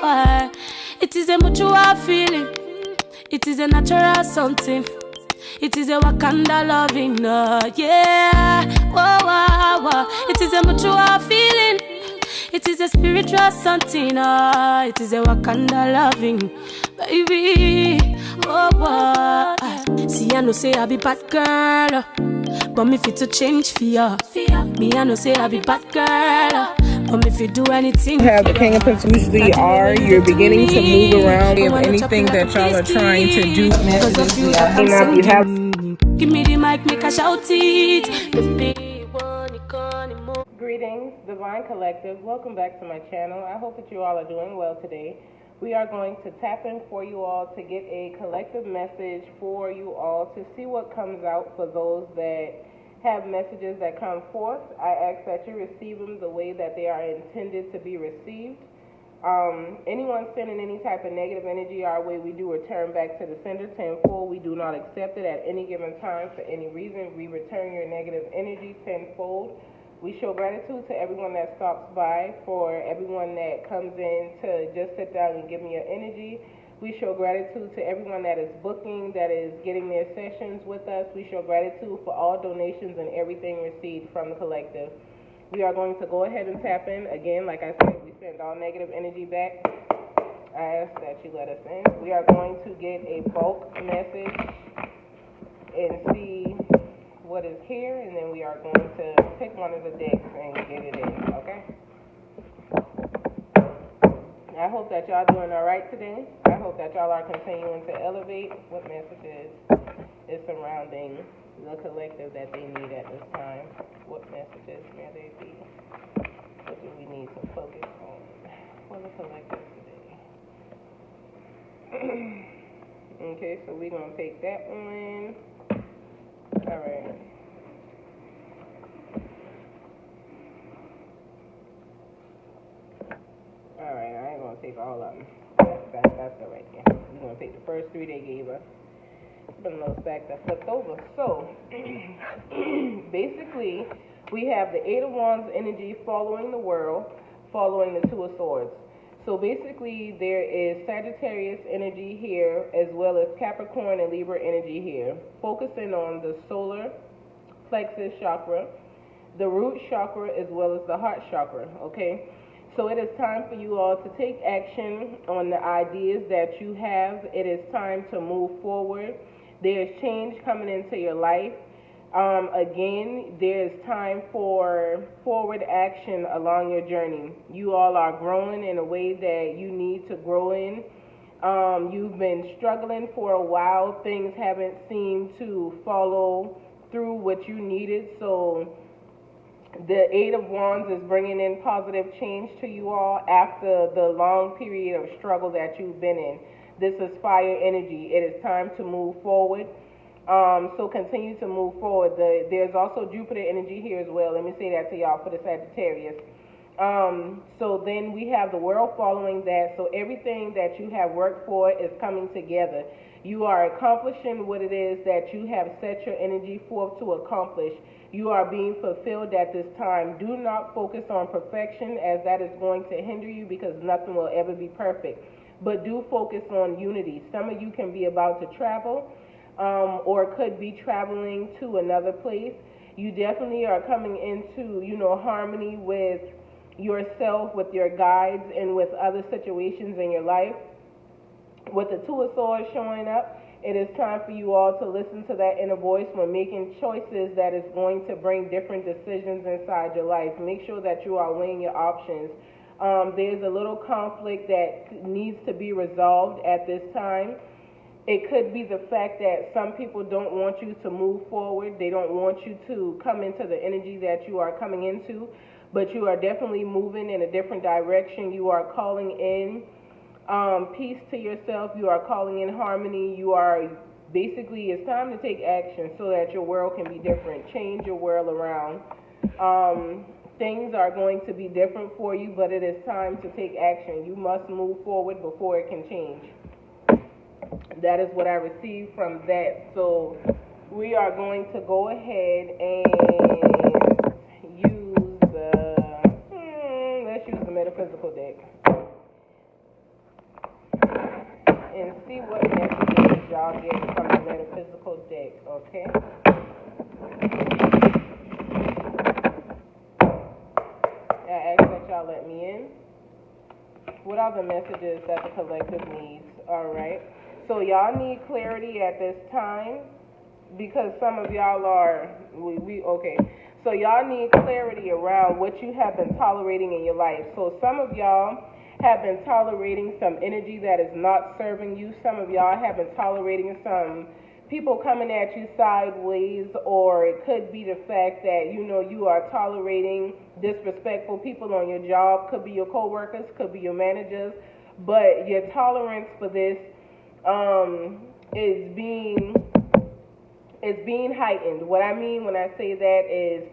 It is a mutual feeling. It is a natural something. It is a Wakanda loving, yeah. Whoa, whoa, whoa. It is a mutual feeling. It is a spiritual something, it is a Wakanda loving, baby. Oh, whoa. See, I know say I be bad girl, but me fit to change for ya. Me, I know say I be bad girl, but me fit do anything. How the King of Pentacles usually are, you're beginning to move around of anything that y'all are trying to do. Give me the mic, make a shout it. Greetings, Divine Collective. Welcome back to my channel. I hope that you all are doing well today. We are going to tap in for you all to get a collective message for you all to see what comes out for those that have messages that come forth. I ask that you receive them the way that they are intended to be received. Anyone sending any type of negative energy our way, we do return back to the sender tenfold. We do not accept it at any given time for any reason. We return your negative energy tenfold. We show gratitude to everyone that stops by, for everyone that comes in to just sit down and give me your energy. We show gratitude to everyone that is booking, that is getting their sessions with us. We show gratitude for all donations and everything received from the collective. We are going to go ahead and tap in. Again, like I said, we send all negative energy back. I ask that you let us in. We are going to get a bulk message and see what is here, and then we are going to pick one of the decks and get it in, okay? I hope that y'all doing all right today. I hope that y'all are continuing to elevate. What messages is surrounding the collective that they need at this time? What messages may they be? What do we need to focus on for the collective today? Okay, so we're going to take that one. All right. All right, I ain't going to take all of them. That's all right, yeah. We're going to take the first three they gave us. Put a little stack that flipped over. So, basically, we have the Eight of Wands energy following the world, following the Two of Swords. So basically, there is Sagittarius energy here, as well as Capricorn and Libra energy here, focusing on the solar plexus chakra, the root chakra, as well as the heart chakra, okay? So it is time for you all to take action on the ideas that you have. It is time to move forward. There's change coming into your life. Again, there's time for forward action along your journey. You all are growing in a way that you need to grow in. You've been struggling for a while. Things haven't seemed to follow through what you needed. So the Eight of Wands is bringing in positive change to you all after the long period of struggle that you've been in. This is fire energy. It is time to move forward. So continue to move forward. There's also Jupiter energy here as well. Let me say that to y'all for the Sagittarius. So then we have the world following that. So everything that you have worked for is coming together. You are accomplishing what it is that you have set your energy forth to accomplish. You are being fulfilled at this time. Do not focus on perfection, as that is going to hinder you, because nothing will ever be perfect. But do focus on unity. Some of you can be about to travel, or could be traveling to another place. You definitely are coming into, harmony with yourself, with your guides, and with other situations in your life. With the Two of Swords showing up, it is time for you all to listen to that inner voice when making choices that is going to bring different decisions inside your life. Make sure that you are weighing your options. There's a little conflict that needs to be resolved at this time. It could be the fact that some people don't want you to move forward. They don't want you to come into the energy that you are coming into, but you are definitely moving in a different direction. You are calling in peace to yourself. You are calling in harmony. You are basically, it's time to take action so that your world can be different. Change your world around. Things are going to be different for you, but it is time to take action. You must move forward before it can change. That is what I received from that. So we are going to go ahead and use let's use the metaphysical deck. and see what messages y'all get from the metaphysical deck, okay? I ask that y'all let me in. What are the messages that the collective needs? All right. So y'all need clarity at this time because some of y'all are, okay. So y'all need clarity around what you have been tolerating in your life. So some of y'all have been tolerating some energy that is not serving you. Some of y'all have been tolerating some people coming at you sideways, or it could be the fact that, you know, you are tolerating disrespectful people on your job. Could be your coworkers, could be your managers, but your tolerance for this is being heightened. What I mean when I say that is,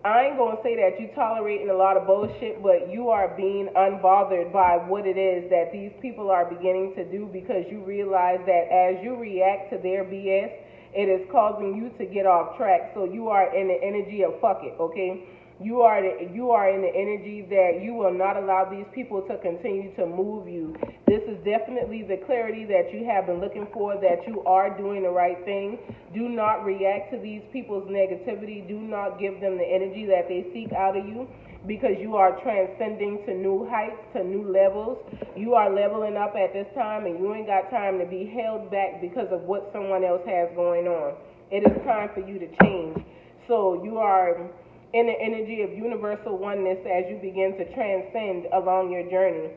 I ain't gonna say that you tolerating a lot of bullshit, but you are being unbothered by what it is that these people are beginning to do, because you realize that as you react to their BS, it is causing you to get off track. So you are in the energy of fuck it, okay? You are in the energy that you will not allow these people to continue to move you. This is definitely the clarity that you have been looking for, that you are doing the right thing. Do not react to these people's negativity. Do not give them the energy that they seek out of you, because you are transcending to new heights, to new levels. You are leveling up at this time, and you ain't got time to be held back because of what someone else has going on. It is time for you to change. So you are in the energy of universal oneness as you begin to transcend along your journey.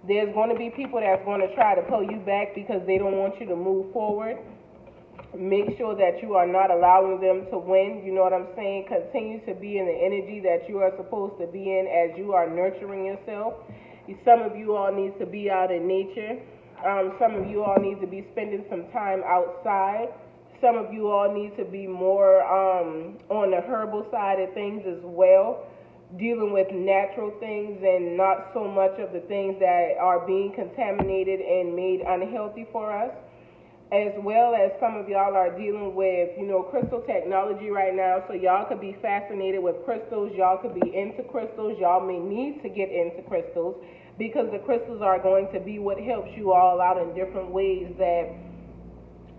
There's going to be people that's going to try to pull you back because they don't want you to move forward. Make sure that you are not allowing them to win. You know what I'm saying? Continue to be in the energy that you are supposed to be in as you are nurturing yourself. Some of you all need to be out in nature. Some of you all need to be spending some time outside. Some of you all need to be more on the herbal side of things as well, dealing with natural things and not so much of the things that are being contaminated and made unhealthy for us. As well as some of y'all are dealing with, you know, crystal technology right now, so y'all could be fascinated with crystals. Y'all could be into crystals. Y'all may need to get into crystals, because the crystals are going to be what helps you all out in different ways, that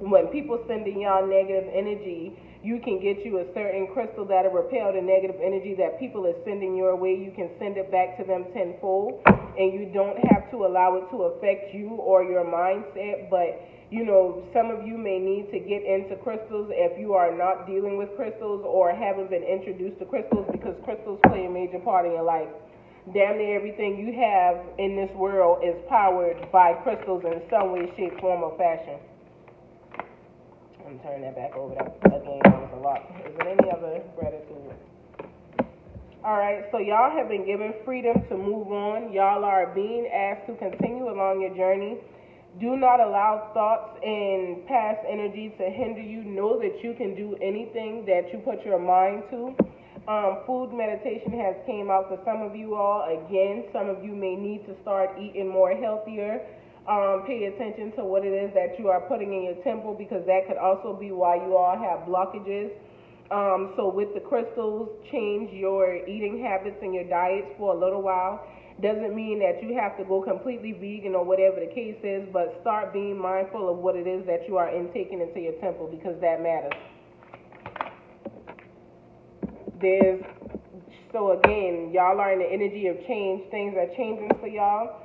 when people sending y'all negative energy, you can get you a certain crystal that'll repel the negative energy that people are sending your way. You can send it back to them tenfold, and you don't have to allow it to affect you or your mindset. But, you know, some of you may need to get into crystals if you are not dealing with crystals or haven't been introduced to crystals, because crystals play a major part in your life. Damn near everything you have in this world is powered by crystals in some way, shape, form, or fashion. I'm turning that back over. That again was a lot. Is there any other gratitude? All right, so y'all have been given freedom to move on. Y'all are being asked to continue along your journey. Do not allow thoughts and past energy to hinder you. Know that you can do anything that you put your mind to. Food meditation has came out for some of you all. Again, some of you may need to start eating more healthier. Pay attention to what it is that you are putting in your temple, because that could also be why you all have blockages. So with the crystals, change your eating habits and your diets for a little while. Doesn't mean that you have to go completely vegan or whatever the case is, but start being mindful of what it is that you are intaking into your temple, because that matters. So again, y'all are in the energy of change. Things are changing for y'all.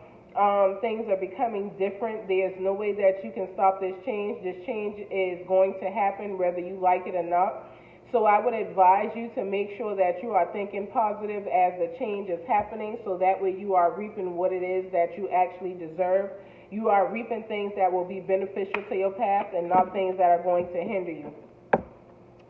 Things are becoming different. There's no way that you can stop this change. This change is going to happen whether you like it or not. So I would advise you to make sure that you are thinking positive as the change is happening, so that way you are reaping what it is that you actually deserve. You are reaping things that will be beneficial to your path and not things that are going to hinder you.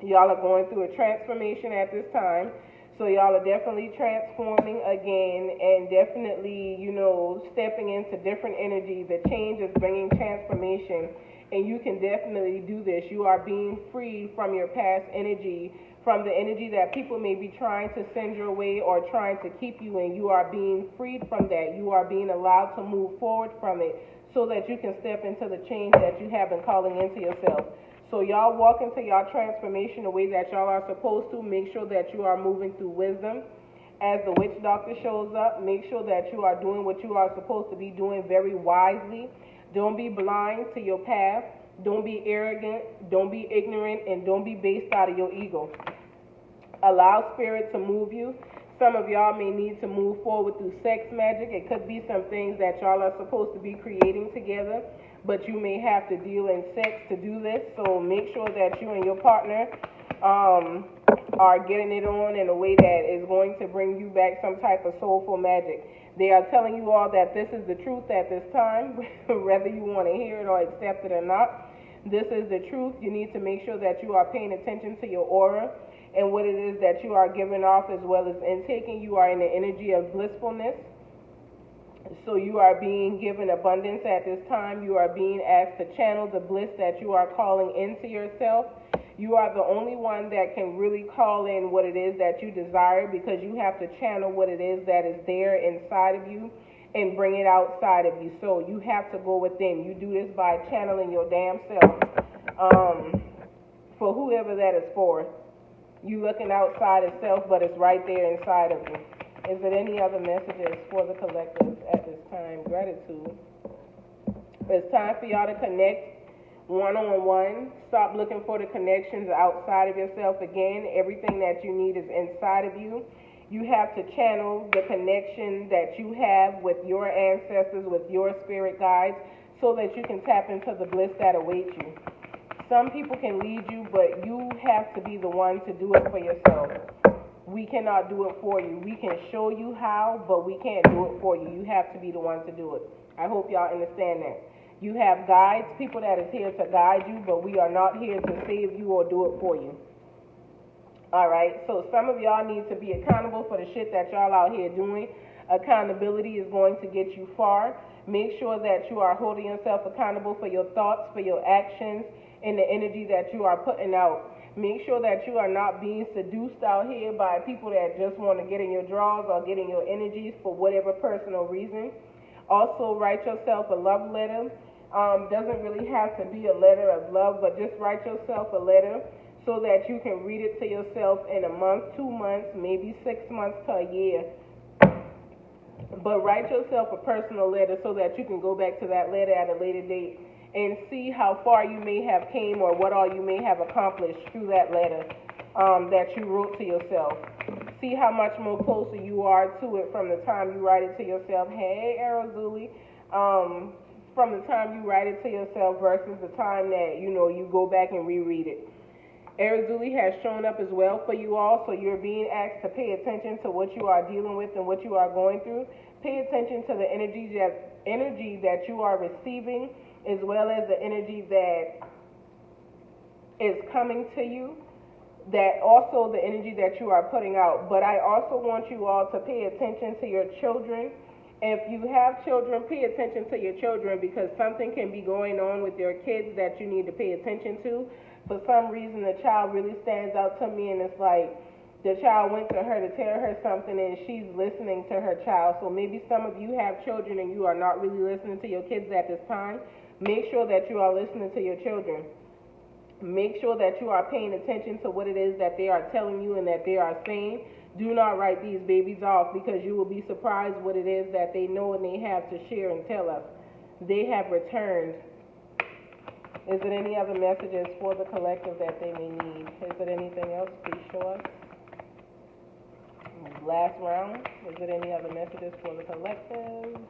Y'all are going through a transformation at this time. So y'all are definitely transforming again, and definitely, you know, stepping into different energy. The change is bringing transformation, and you can definitely do this. You are being free from your past energy, from the energy that people may be trying to send your way or trying to keep you in. You are being freed from that. You are being allowed to move forward from it, so that you can step into the change that you have been calling into yourself. So y'all walk into y'all transformation the way that y'all are supposed to. Make sure that you are moving through wisdom. As the witch doctor shows up, make sure that you are doing what you are supposed to be doing very wisely. Don't be blind to your path. Don't be arrogant. Don't be ignorant. And don't be based out of your ego. Allow spirit to move you. Some of y'all may need to move forward through sex magic. It could be some things that y'all are supposed to be creating together, but you may have to deal in sex to do this. So make sure that you and your partner are getting it on in a way that is going to bring you back some type of soulful magic. They are telling you all that this is the truth at this time, whether you want to hear it or accept it or not. This is the truth. You need to make sure that you are paying attention to your aura and what it is that you are giving off as well as intaking. You are in the energy of blissfulness. So you are being given abundance at this time. You are being asked to channel the bliss that you are calling into yourself. You are the only one that can really call in what it is that you desire, because you have to channel what it is that is there inside of you and bring it outside of you. So you have to go within. You do this by channeling your damn self. For whoever that is for. You looking outside of self, but it's right there inside of you. Is there any other messages for the collective at this time? Gratitude. It's time for y'all to connect one-on-one. Stop looking for the connections outside of yourself. Again, everything that you need is inside of you. You have to channel the connection that you have with your ancestors, with your spirit guides, so that you can tap into the bliss that awaits you. Some people can lead you, but you have to be the one to do it for yourself. We cannot do it for you. We can show you how, but we can't do it for you. You have to be the one to do it. I hope y'all understand that. You have guides, people that is here to guide you, but we are not here to save you or do it for you. All right, so some of y'all need to be accountable for the shit that y'all out here doing. Accountability is going to get you far. Make sure that you are holding yourself accountable for your thoughts, for your actions, and the energy that you are putting out. Make sure that you are not being seduced out here by people that just want to get in your drawers or get in your energies for whatever personal reason. Also, write yourself a love letter. Doesn't really have to be a letter of love, but just write yourself a letter so that you can read it to yourself in a month, 2 months, maybe 6 months to a year. But write yourself a personal letter so that you can go back to that letter at a later date and see how far you may have came or what all you may have accomplished through that letter that you wrote to yourself. See how much more closer you are to it from the time you write it to yourself. Hey, Arizuli. From the time you write it to yourself versus the time that, you go back and reread it. Arizuli has shown up as well for you all, so you're being asked to pay attention to what you are dealing with and what you are going through. Pay attention to the energy that you are receiving, as well as the energy that is coming to you, that also the energy that you are putting out. But I also want you all to pay attention to your children. If you have children, pay attention to your children, because something can be going on with your kids that you need to pay attention to. For some reason, the child really stands out to me, and it's like the child went to her to tell her something, and she's listening to her child. So maybe some of you have children and you are not really listening to your kids at this time. Make sure that you are listening to your children. Make sure that you are paying attention to what it is that they are telling you and that they are saying. Do not write these babies off, because you will be surprised what it is that they know and they have to share and tell us. They have returned. Is there any other messages for the collective that they may need? Is there anything else? Please show us. Last round. Is there any other messages for the collective?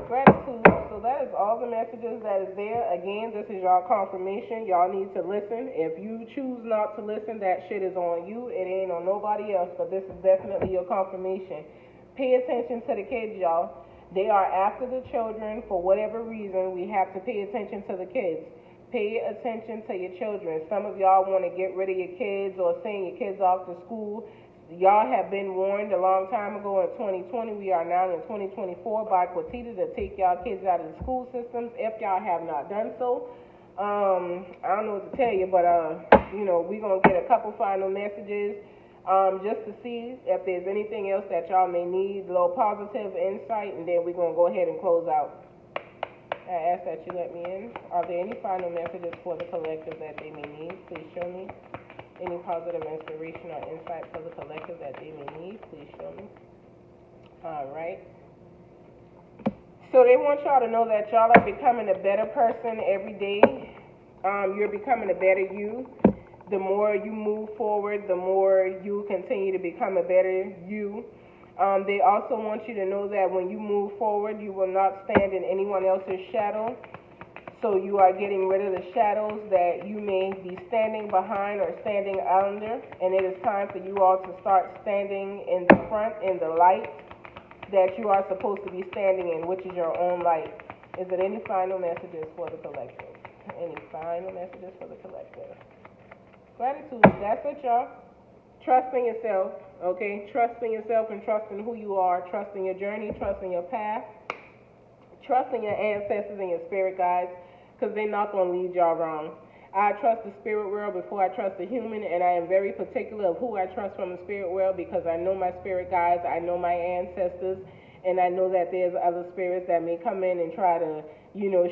Gratitude. So that is all the messages that is there. Again, this is y'all confirmation. Y'all need to listen. If you choose not to listen, that shit is on you. It ain't on nobody else, but this is definitely your confirmation. Pay attention to the kids, y'all. They are after the children for whatever reason. We have to pay attention to the kids. Pay attention to your children. Some of y'all want to get rid of your kids or send your kids off to school. Y'all have been warned a long time ago in 2020. We are now in 2024 by Quatita to take y'all kids out of the school systems if y'all have not done so. I don't know what to tell you, but we're going to get a couple final messages just to see if there's anything else that y'all may need, a little positive insight, and then we're going to go ahead and close out. I ask that you let me in. Are there any final messages for the collective that they may need? Please show me. Any positive inspiration or insight for the collective that they may need? Please show me. All right. So they want y'all to know that y'all are becoming a better person every day. You're becoming a better you. The more you move forward, the more you continue to become a better you. They also want you to know that when you move forward, you will not stand in anyone else's shadow. So you are getting rid of the shadows that you may be standing behind or standing under. And it is time for you all to start standing in the front, in the light that you are supposed to be standing in, which is your own light. Is there any final messages for the collective? Any final messages for the collective? Gratitude. That's it, y'all. Trusting yourself, okay? Trusting yourself and trusting who you are, trusting your journey, trusting your path, trusting your ancestors and your spirit guides, because they're not going to lead y'all wrong. I trust the spirit world before I trust the human, and I am very particular of who I trust from the spirit world because I know my spirit guides, I know my ancestors, and I know that there's other spirits that may come in and try to,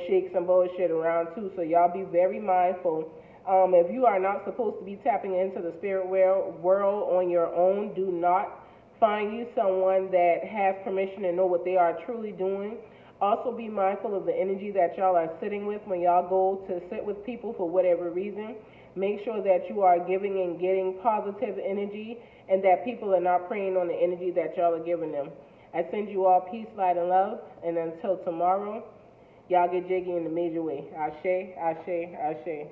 shake some bullshit around too, so y'all be very mindful. If you are not supposed to be tapping into the spirit world on your own, do not find you someone that has permission to know what they are truly doing. Also be mindful of the energy that y'all are sitting with when y'all go to sit with people for whatever reason. Make sure that you are giving and getting positive energy and that people are not preying on the energy that y'all are giving them. I send you all peace, light, and love. And until tomorrow, y'all get jiggy in the major way. Ashe, ashe, ashe.